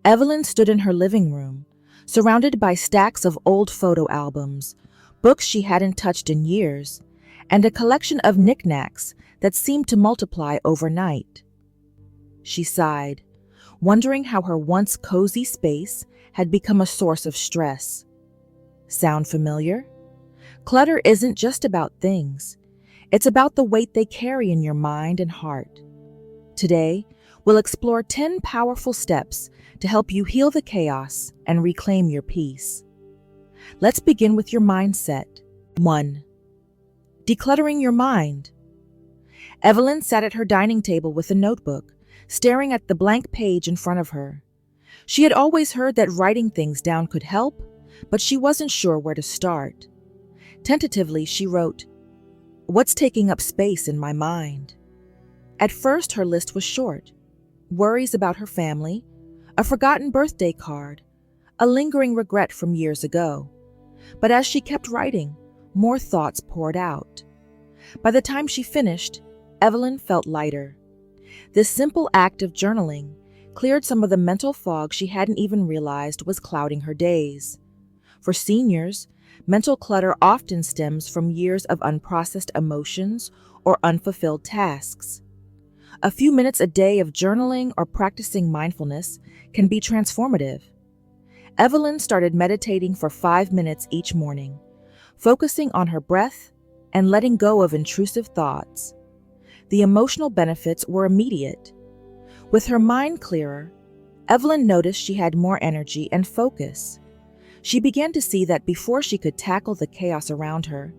Evelyn stood in her living room, surrounded by stacks of old photo albums, books she hadn't touched in years, and a collection of knickknacks that seemed to multiply overnight. She sighed, wondering how her once cozy space had become a source of stress. Sound familiar? Clutter isn't just about things. It's about the weight they carry in your mind and heart. Today, we'll explore 10 powerful steps to help you heal the chaos and reclaim your peace. Let's begin with your mindset. 1. Decluttering your mind. Evelyn sat at her dining table with a notebook, staring at the blank page in front of her. She had always heard that writing things down could help, but she wasn't sure where to start. Tentatively, she wrote, "What's taking up space in my mind?" At first, her list was short. Worries about her family, a forgotten birthday card, a lingering regret from years ago. But as she kept writing, more thoughts poured out. By the time she finished, Evelyn felt lighter. This simple act of journaling cleared some of the mental fog she hadn't even realized was clouding her days. For seniors, mental clutter often stems from years of unprocessed emotions or unfulfilled tasks. A few minutes a day of journaling or practicing mindfulness can be transformative. Evelyn started meditating for 5 minutes each morning, focusing on her breath and letting go of intrusive thoughts. The emotional benefits were immediate. With her mind clearer, Evelyn noticed she had more energy and focus. She began to see that before she could tackle the chaos around her,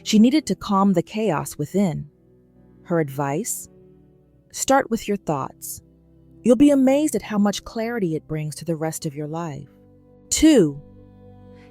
she needed to calm the chaos within. Her advice? Start with your thoughts. You'll be amazed at how much clarity it brings to the rest of your life. 2.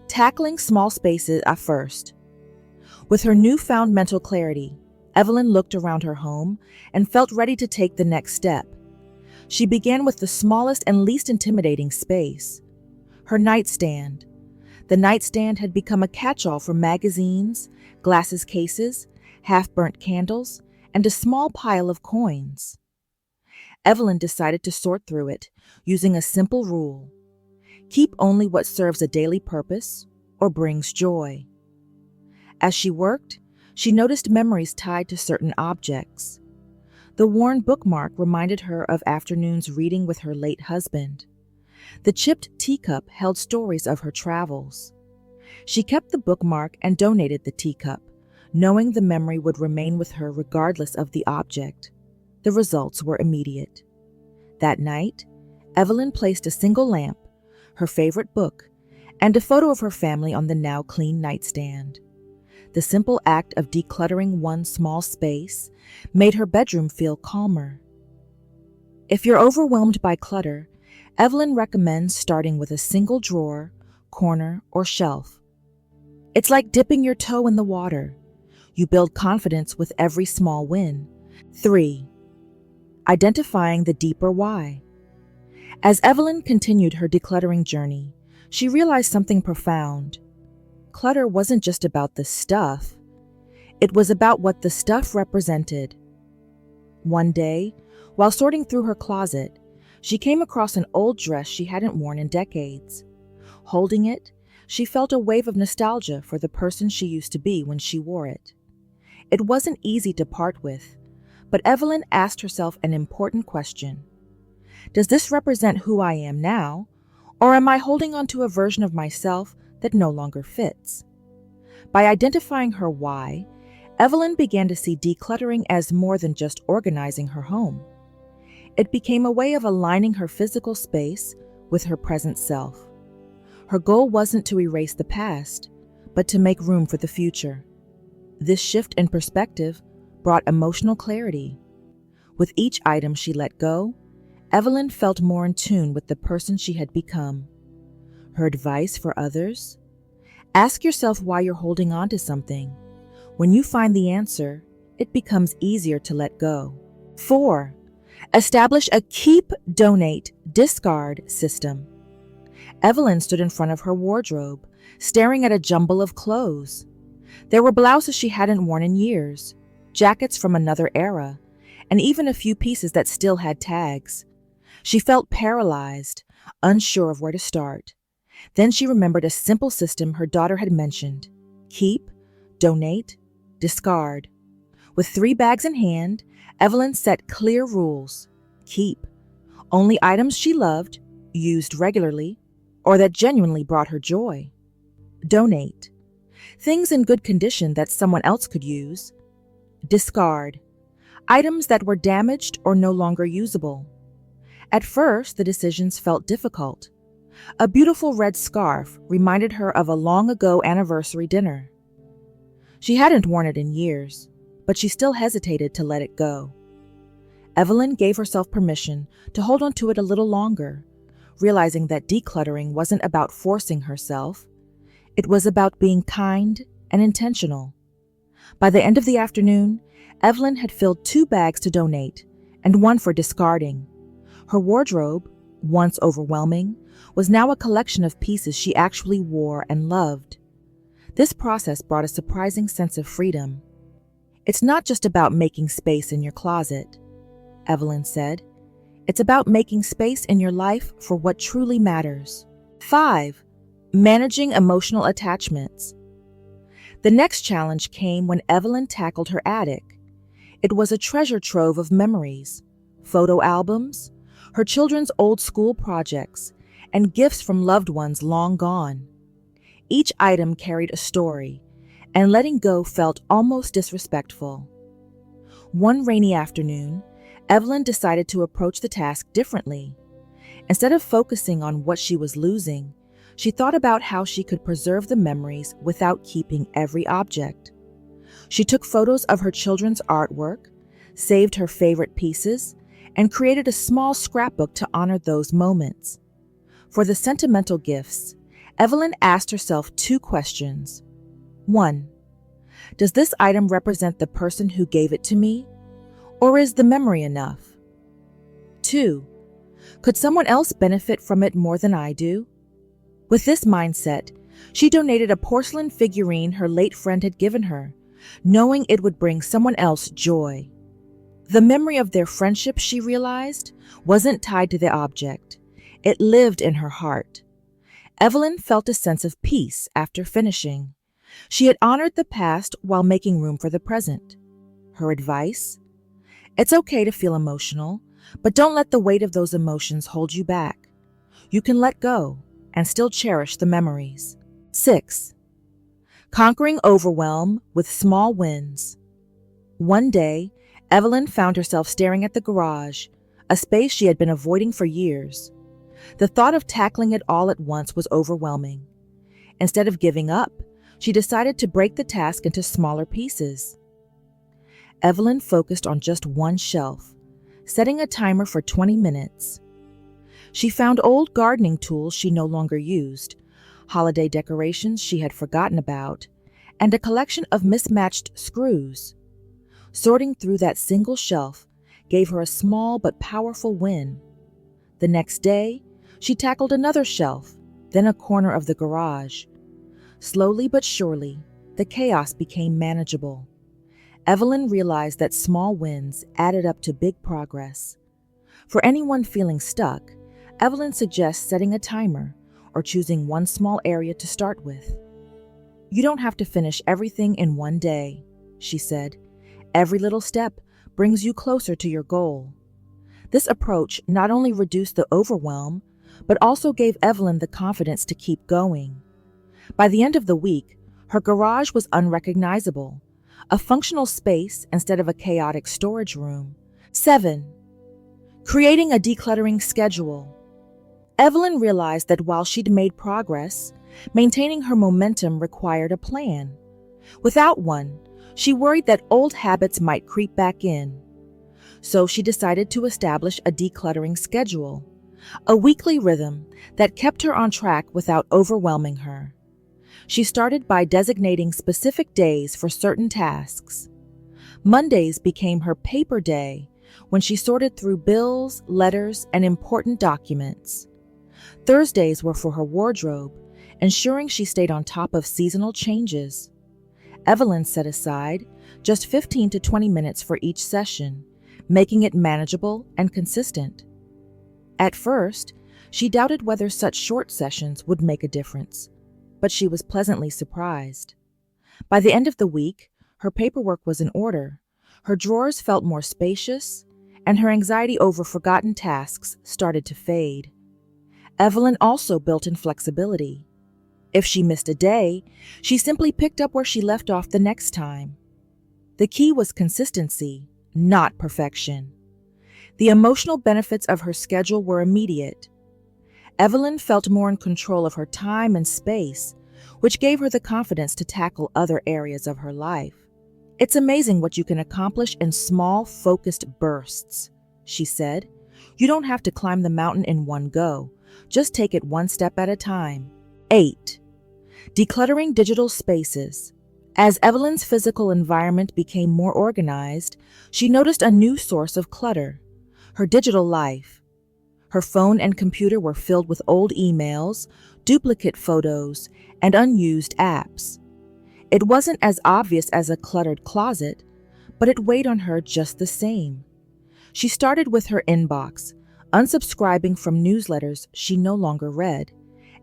Tackling small spaces at first. With her newfound mental clarity, Evelyn looked around her home and felt ready to take the next step. She began with the smallest and least intimidating space, her nightstand. The nightstand had become a catch-all for magazines, glasses cases, half-burnt candles, and a small pile of coins. Evelyn decided to sort through it using a simple rule: keep only what serves a daily purpose or brings joy. As she worked, she noticed memories tied to certain objects. The worn bookmark reminded her of afternoons reading with her late husband. The chipped teacup held stories of her travels. She kept the bookmark and donated the teacup, knowing the memory would remain with her regardless of the object. The results were immediate. That night, Evelyn placed a single lamp, her favorite book, and a photo of her family on the now clean nightstand. The simple act of decluttering one small space made her bedroom feel calmer. If you're overwhelmed by clutter, Evelyn recommends starting with a single drawer, corner, or shelf. It's like dipping your toe in the water. You build confidence with every small win. 3. Identifying the deeper why. As Evelyn continued her decluttering journey, she realized something profound. Clutter wasn't just about the stuff. It was about what the stuff represented. One day, while sorting through her closet, she came across an old dress she hadn't worn in decades. Holding it, she felt a wave of nostalgia for the person she used to be when she wore it. It wasn't easy to part with, but Evelyn asked herself an important question. Does this represent who I am now, or am I holding on to a version of myself that no longer fits? By identifying her why, Evelyn began to see decluttering as more than just organizing her home. It became a way of aligning her physical space with her present self. Her goal wasn't to erase the past, but to make room for the future. This shift in perspective brought emotional clarity. With each item she let go, Evelyn felt more in tune with the person she had become. Her advice for others? Ask yourself why you're holding on to something. When you find the answer, it becomes easier to let go. 4. Establish a keep, donate, discard system. Evelyn stood in front of her wardrobe, staring at a jumble of clothes. There were blouses she hadn't worn in years, jackets from another era, and even a few pieces that still had tags. She felt paralyzed, unsure of where to start. Then she remembered a simple system her daughter had mentioned: keep, donate, discard. With 3 bags in hand, Evelyn set clear rules. Keep only items she loved, used regularly, or that genuinely brought her joy. Donate things in good condition that someone else could use. Discard items that were damaged or no longer usable. At first, the decisions felt difficult. A beautiful red scarf reminded her of a long-ago anniversary dinner. She hadn't worn it in years, but she still hesitated to let it go. Evelyn gave herself permission to hold on to it a little longer, realizing that decluttering wasn't about forcing herself. It was about being kind and intentional. By the end of the afternoon, Evelyn had filled 2 bags to donate and 1 for discarding. Her wardrobe, once overwhelming, was now a collection of pieces she actually wore and loved. This process brought a surprising sense of freedom. It's not just about making space in your closet, Evelyn said. It's about making space in your life for what truly matters. 5. Managing emotional attachments. The next challenge came when Evelyn tackled her attic. It was a treasure trove of memories, photo albums, her children's old school projects, and gifts from loved ones long gone. Each item carried a story, and letting go felt almost disrespectful. One rainy afternoon, Evelyn decided to approach the task differently. Instead of focusing on what she was losing, she thought about how she could preserve the memories without keeping every object. She took photos of her children's artwork, saved her favorite pieces, and created a small scrapbook to honor those moments. For the sentimental gifts, Evelyn asked herself 2 questions. 1. Does this item represent the person who gave it to me? Or is the memory enough? 2. Could someone else benefit from it more than I do? With this mindset, she donated a porcelain figurine her late friend had given her, knowing it would bring someone else joy. The memory of their friendship, she realized, wasn't tied to the object. It lived in her heart. Evelyn felt a sense of peace after finishing. She had honored the past while making room for the present. Her advice? It's okay to feel emotional, but don't let the weight of those emotions hold you back. You can let go and still cherish the memories. 6. Conquering overwhelm with small wins. One day, Evelyn found herself staring at the garage, a space she had been avoiding for years. The thought of tackling it all at once was overwhelming. Instead of giving up, she decided to break the task into smaller pieces. Evelyn focused on just one shelf, setting a timer for 20 minutes. She found old gardening tools she no longer used, holiday decorations she had forgotten about, and a collection of mismatched screws. Sorting through that single shelf gave her a small but powerful win. The next day, she tackled another shelf, then a corner of the garage. Slowly but surely, the chaos became manageable. Evelyn realized that small wins added up to big progress. For anyone feeling stuck, Evelyn suggests setting a timer or choosing one small area to start with. You don't have to finish everything in one day, she said. Every little step brings you closer to your goal. This approach not only reduced the overwhelm, but also gave Evelyn the confidence to keep going. By the end of the week, her garage was unrecognizable, a functional space instead of a chaotic storage room. 7. Creating a decluttering schedule. Evelyn realized that while she'd made progress, maintaining her momentum required a plan. Without one, she worried that old habits might creep back in. So she decided to establish a decluttering schedule, a weekly rhythm that kept her on track without overwhelming her. She started by designating specific days for certain tasks. Mondays became her paper day when she sorted through bills, letters, and important documents. Thursdays were for her wardrobe, ensuring she stayed on top of seasonal changes. Evelyn set aside just 15 to 20 minutes for each session, making it manageable and consistent. At first, She doubted whether such short sessions would make a difference, but she was pleasantly surprised. By the end of the week, her paperwork was in order, her drawers felt more spacious, and her anxiety over forgotten tasks started to fade. Evelyn also built in flexibility. If she missed a day, she simply picked up where she left off the next time. The key was consistency, not perfection. The emotional benefits of her schedule were immediate. Evelyn felt more in control of her time and space, which gave her the confidence to tackle other areas of her life. "It's amazing what you can accomplish in small, focused bursts," she said. "You don't have to climb the mountain in one go. Just take it one step at a time." 8. Decluttering digital spaces. As Evelyn's physical environment became more organized, she noticed a new source of clutter: her digital life. Her phone and computer were filled with old emails, duplicate photos, and unused apps. It wasn't as obvious as a cluttered closet, but it weighed on her just the same. She started with her inbox, unsubscribing from newsletters she no longer read,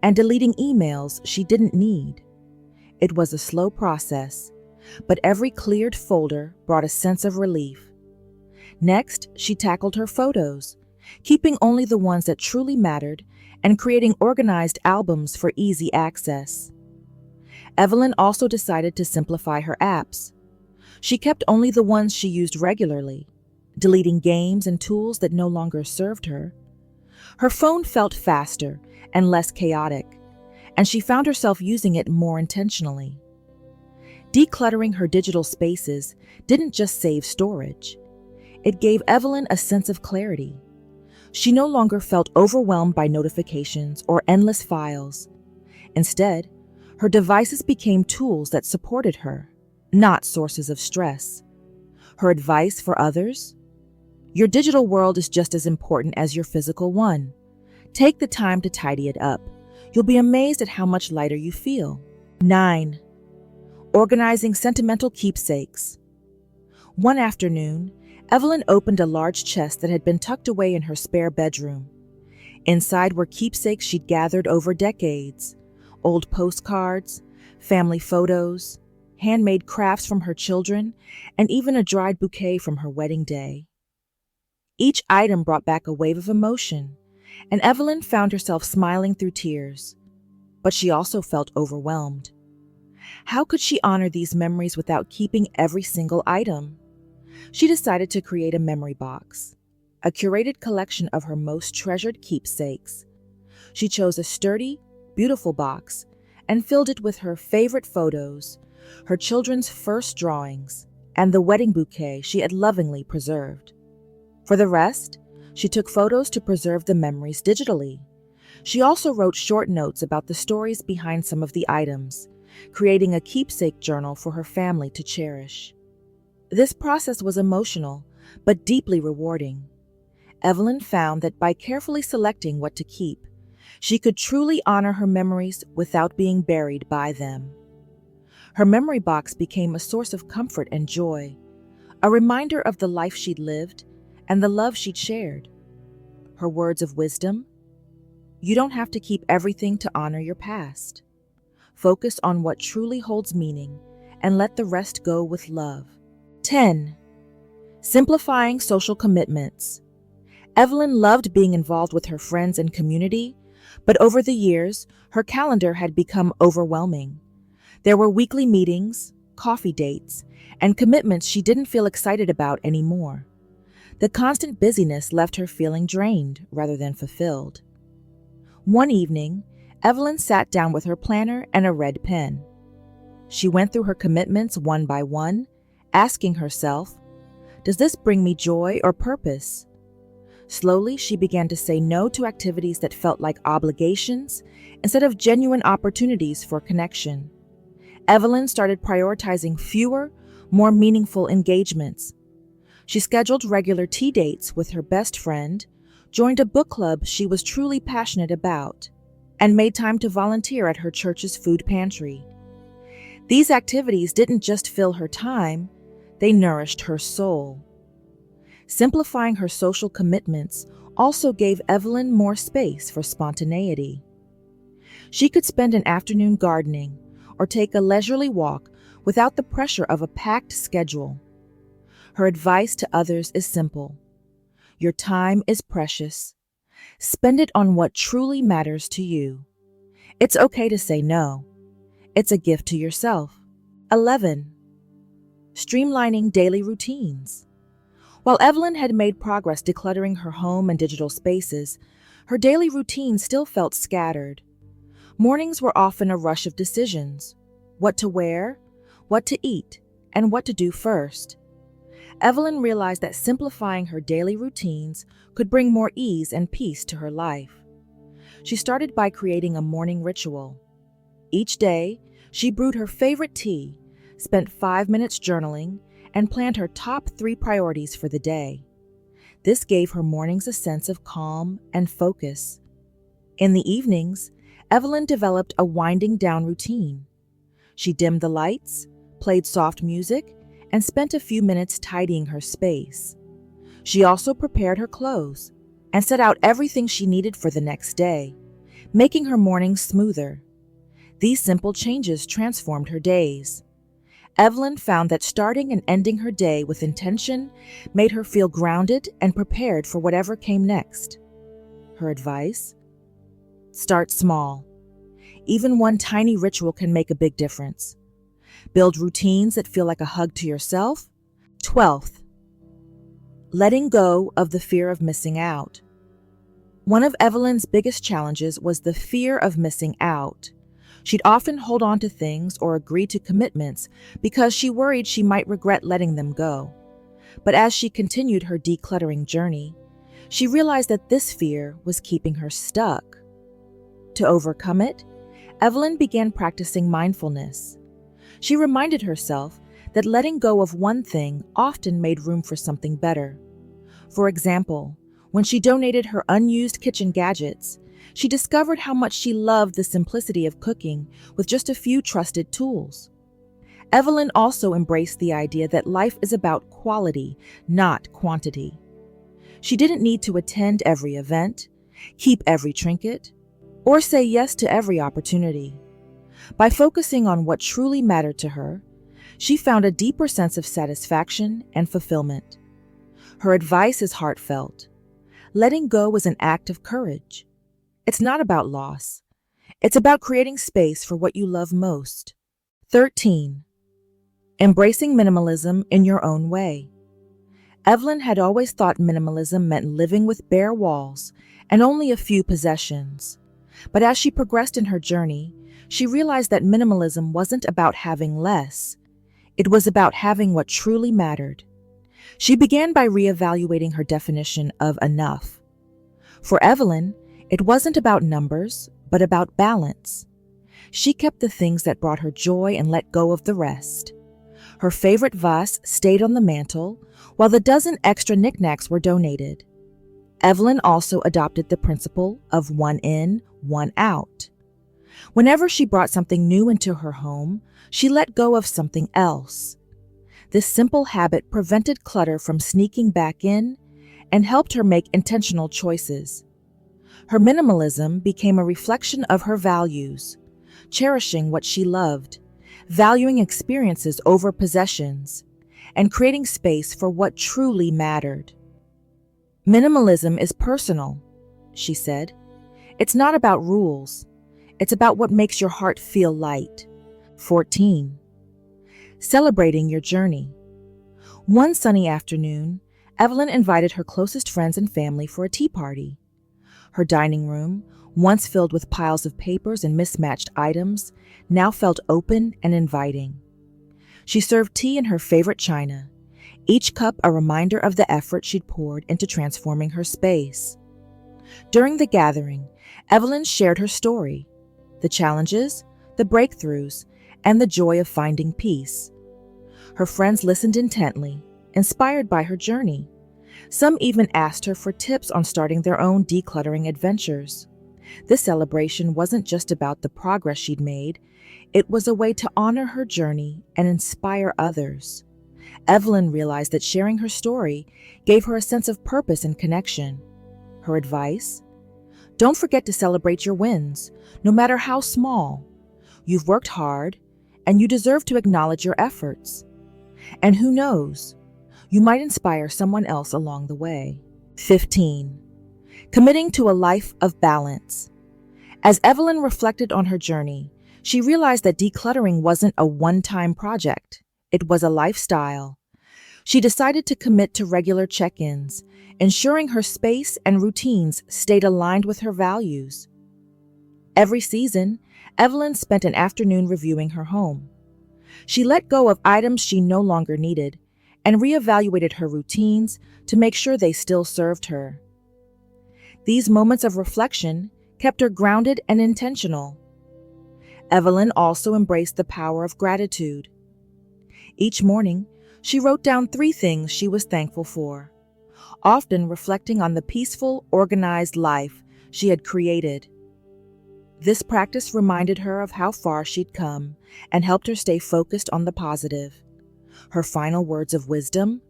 and deleting emails she didn't need. It was a slow process, but every cleared folder brought a sense of relief. Next, she tackled her photos, keeping only the ones that truly mattered and creating organized albums for easy access. Evelyn also decided to simplify her apps. She kept only the ones she used regularly, deleting games and tools that no longer served her. Her phone felt faster and less chaotic, and she found herself using it more intentionally. Decluttering her digital spaces didn't just save storage. It gave Evelyn a sense of clarity. She no longer felt overwhelmed by notifications or endless files. Instead, her devices became tools that supported her, not sources of stress. Her advice for others? Your digital world is just as important as your physical one. Take the time to tidy it up. You'll be amazed at how much lighter you feel. 9. Organizing sentimental keepsakes. One afternoon, Evelyn opened a large chest that had been tucked away in her spare bedroom. Inside were keepsakes she'd gathered over decades: old postcards, family photos, handmade crafts from her children, and even a dried bouquet from her wedding day. Each item brought back a wave of emotion, and Evelyn found herself smiling through tears. But she also felt overwhelmed. How could she honor these memories without keeping every single item? She decided to create a memory box, a curated collection of her most treasured keepsakes. She chose a sturdy, beautiful box and filled it with her favorite photos, her children's first drawings, and the wedding bouquet she had lovingly preserved. For the rest, she took photos to preserve the memories digitally. She also wrote short notes about the stories behind some of the items, creating a keepsake journal for her family to cherish. This process was emotional, but deeply rewarding. Evelyn found that by carefully selecting what to keep, she could truly honor her memories without being buried by them. Her memory box became a source of comfort and joy, a reminder of the life she'd lived and the love she'd shared. Her words of wisdom: you don't have to keep everything to honor your past. Focus on what truly holds meaning and let the rest go with love. 10. Simplifying social commitments. Evelyn loved being involved with her friends and community, but over the years, her calendar had become overwhelming. There were weekly meetings, coffee dates, and commitments she didn't feel excited about anymore. The constant busyness left her feeling drained rather than fulfilled. One evening, Evelyn sat down with her planner and a red pen. She went through her commitments one by one, asking herself, does this bring me joy or purpose? Slowly, she began to say no to activities that felt like obligations instead of genuine opportunities for connection. Evelyn started prioritizing fewer, more meaningful engagements. She scheduled regular tea dates with her best friend, joined a book club she was truly passionate about, and made time to volunteer at her church's food pantry. These activities didn't just fill her time, they nourished her soul. Simplifying her social commitments also gave Evelyn more space for spontaneity. She could spend an afternoon gardening or take a leisurely walk without the pressure of a packed schedule. Her advice to others is simple. Your time is precious. Spend it on what truly matters to you. It's okay to say no. It's a gift to yourself. 11. Streamlining daily routines. While Evelyn had made progress decluttering her home and digital spaces, her daily routine still felt scattered. Mornings were often a rush of decisions: what to wear, what to eat, and what to do first. Evelyn realized that simplifying her daily routines could bring more ease and peace to her life. She started by creating a morning ritual. Each day, she brewed her favorite tea, spent 5 minutes journaling, and planned her top 3 priorities for the day. This gave her mornings a sense of calm and focus. In the evenings, Evelyn developed a winding down routine. She dimmed the lights, played soft music, and spent a few minutes tidying her space. She also prepared her clothes and set out everything she needed for the next day, making her mornings smoother. These simple changes transformed her days. Evelyn found that starting and ending her day with intention made her feel grounded and prepared for whatever came next. Her advice? Start small. Even one tiny ritual can make a big difference. Build routines that feel like a hug to yourself. 12th, letting go of the fear of missing out. One of Evelyn's biggest challenges was the fear of missing out. She'd often hold on to things or agree to commitments because she worried she might regret letting them go. But as she continued her decluttering journey, she realized that this fear was keeping her stuck. To overcome it, Evelyn began practicing mindfulness. She reminded herself that letting go of one thing often made room for something better. For example, when she donated her unused kitchen gadgets, she discovered how much she loved the simplicity of cooking with just a few trusted tools. Evelyn also embraced the idea that life is about quality, not quantity. She didn't need to attend every event, keep every trinket, or say yes to every opportunity. By focusing on what truly mattered to her, she found a deeper sense of satisfaction and fulfillment. Her advice is heartfelt. Letting go is an act of courage. It's not about loss. It's about creating space for what you love most. 13. Embracing minimalism in your own way. Evelyn had always thought minimalism meant living with bare walls and only a few possessions. But as she progressed in her journey, she realized that minimalism wasn't about having less. It was about having what truly mattered. She began by reevaluating her definition of enough. For Evelyn, it wasn't about numbers, but about balance. She kept the things that brought her joy and let go of the rest. Her favorite vase stayed on the mantle, while the dozen extra knickknacks were donated. Evelyn also adopted the principle of one in, one out. Whenever she brought something new into her home, she let go of something else. This simple habit prevented clutter from sneaking back in and helped her make intentional choices. Her minimalism became a reflection of her values, cherishing what she loved, valuing experiences over possessions, and creating space for what truly mattered. Minimalism is personal, she said. It's not about rules. It's about what makes your heart feel light. 14. Celebrating your journey. One sunny afternoon, Evelyn invited her closest friends and family for a tea party. Her dining room, once filled with piles of papers and mismatched items, now felt open and inviting. She served tea in her favorite china, each cup a reminder of the effort she'd poured into transforming her space. During the gathering, Evelyn shared her story, the challenges, the breakthroughs, and the joy of finding peace. Her friends listened intently, inspired by her journey. Some even asked her for tips on starting their own decluttering adventures. This celebration wasn't just about the progress she'd made, it was a way to honor her journey and inspire others. Evelyn realized that sharing her story gave her a sense of purpose and connection. Her advice? Don't forget to celebrate your wins, no matter how small. You've worked hard, and you deserve to acknowledge your efforts. And who knows, you might inspire someone else along the way. 15. Committing to a life of balance. As Evelyn reflected on her journey, she realized that decluttering wasn't a one-time project. It was a lifestyle. She decided to commit to regular check-ins, ensuring her space and routines stayed aligned with her values. Every season, Evelyn spent an afternoon reviewing her home. She let go of items she no longer needed and reevaluated her routines to make sure they still served her. These moments of reflection kept her grounded and intentional. Evelyn also embraced the power of gratitude. Each morning, she wrote down 3 things she was thankful for, often reflecting on the peaceful, organized life she had created. This practice reminded her of how far she'd come and helped her stay focused on the positive. Her final words of wisdom: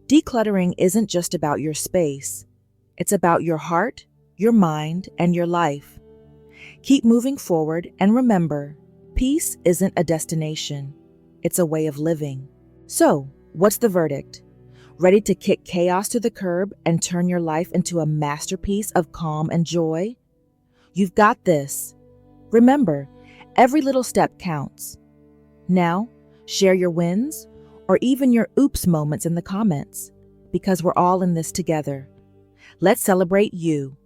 decluttering isn't just about your space. It's about your heart, your mind, and your life. Keep moving forward and remember, peace isn't a destination. It's a way of living. So, what's the verdict? Ready to kick chaos to the curb and turn your life into a masterpiece of calm and joy? You've got this. Remember, every little step counts. Now, share your wins or even your oops moments in the comments, because we're all in this together. Let's celebrate you.